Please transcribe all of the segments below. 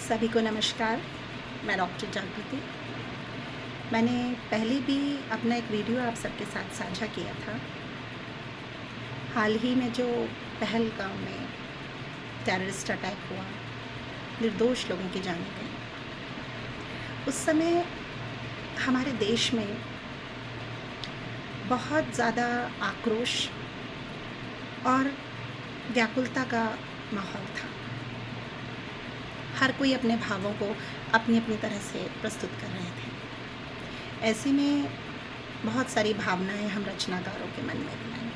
सभी को नमस्कार। मैं डॉक्टर जागृति। मैंने पहले भी अपना एक वीडियो आप सबके साथ साझा किया था। हाल ही में जो पहलगाम में टेररिस्ट अटैक हुआ, निर्दोष लोगों की जानें गई, उस समय हमारे देश में बहुत ज़्यादा आक्रोश और व्याकुलता का माहौल था। हर कोई अपने भावों को अपनी अपनी तरह से प्रस्तुत कर रहे थे। ऐसे में बहुत सारी भावनाएं हम रचनाकारों के मन में भी आई।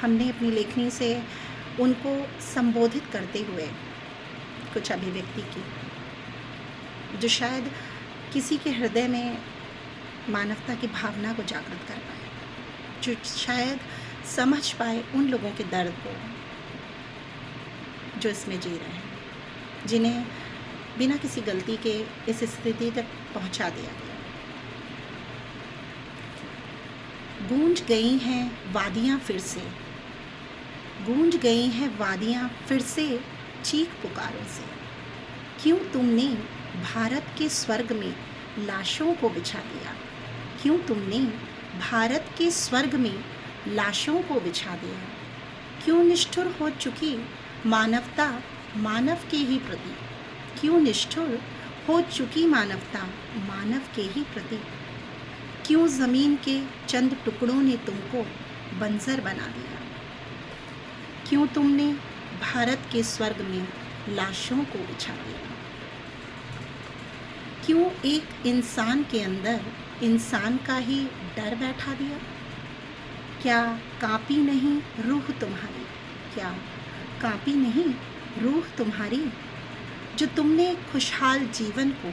हमने अपनी लेखनी से उनको संबोधित करते हुए कुछ अभिव्यक्ति की, जो शायद किसी के हृदय में मानवता की भावना को जागृत कर पाए, जो शायद समझ पाए उन लोगों के दर्द को जो इसमें जी रहे हैं, जिन्हें बिना किसी गलती के इस स्थिति तक पहुंचा दिया गया। गूंज गई हैं वादियां फिर से, गूंज गई हैं वादियां फिर से चीख पुकारों से। क्यों तुमने भारत के स्वर्ग में लाशों को बिछा दिया, क्यों तुमने भारत के स्वर्ग में लाशों को बिछा दिया। क्यों निष्ठुर हो चुकी मानवता मानव के ही प्रति, क्यों निष्ठुर हो चुकी मानवता मानव के ही प्रति। क्यों ज़मीन के चंद टुकड़ों ने तुमको बंजर बना दिया, क्यों तुमने भारत के स्वर्ग में लाशों को बिछा दिया। क्यों एक इंसान के अंदर इंसान का ही डर बैठा दिया। क्या कांपी नहीं रूह तुम्हारी, क्या कांपी नहीं रूह तुम्हारी, जो तुमने खुशहाल जीवन को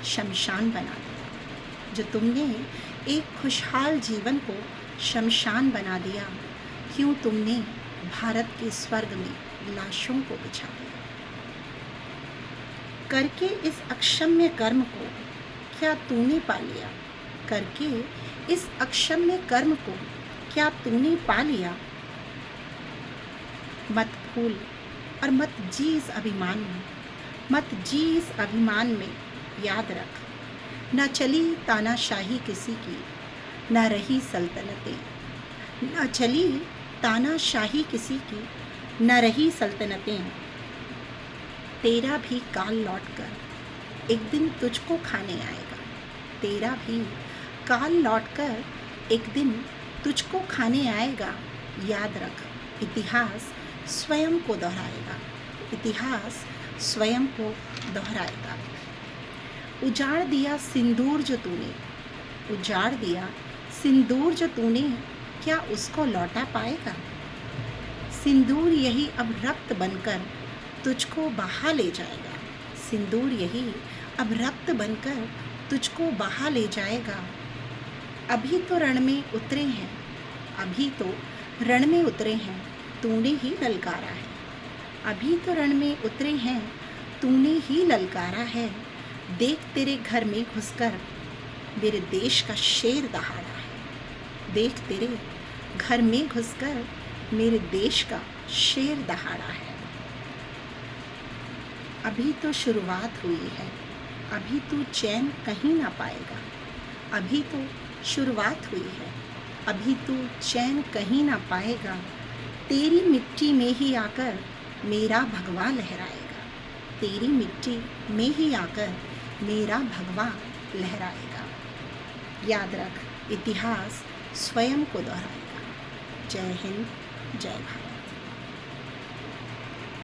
शमशान बना दिया, जो तुमने एक खुशहाल जीवन को शमशान बना दिया। क्यों तुमने भारत के स्वर्ग में लाशों को बिछा दिया। करके इस अक्षम्य कर्म को क्या तूने पा लिया, करके इस अक्षम्य कर्म को क्या तूने पा लिया। मत भूल और मत जी इस अभिमान में, मत जी इस अभिमान में, याद रख। न चली तानाशाही किसी की, न रही सल्तनतें, न चली तानाशाही किसी की, न रही सल्तनतें। तेरा भी काल लौट कर एक दिन तुझको खाने आएगा, तेरा भी काल लौट कर एक दिन तुझको खाने आएगा। याद रख, इतिहास स्वयं को दोहराएगा, इतिहास स्वयं को दोहराएगा। उजाड़ दिया सिंदूर जो तूने, उजाड़ दिया सिंदूर जो तूने, क्या उसको लौटा पाएगा। सिंदूर यही अब रक्त बनकर तुझको बहा ले जाएगा, सिंदूर यही अब रक्त बनकर तुझको बहा ले जाएगा। अभी तो रण में उतरे हैं, अभी तो रण में उतरे हैं, तूने ही ललकारा है। अभी तो रण में उतरे हैं, तूने ही ललकारा है। देख तेरे घर में घुसकर मेरे देश का शेर दहाड़ा है, देख तेरे घर में घुसकर मेरे देश का शेर दहाड़ा है। अभी तो शुरुआत हुई है, अभी तू चैन कहीं ना पाएगा, अभी तो शुरुआत हुई है, अभी तू चैन कहीं ना पाएगा। तेरी मिट्टी में ही आकर मेरा भगवा लहराएगा, तेरी मिट्टी में ही आकर मेरा भगवा लहराएगा। याद रख, इतिहास स्वयं को दोहराएगा। जय हिंद, जय भारत।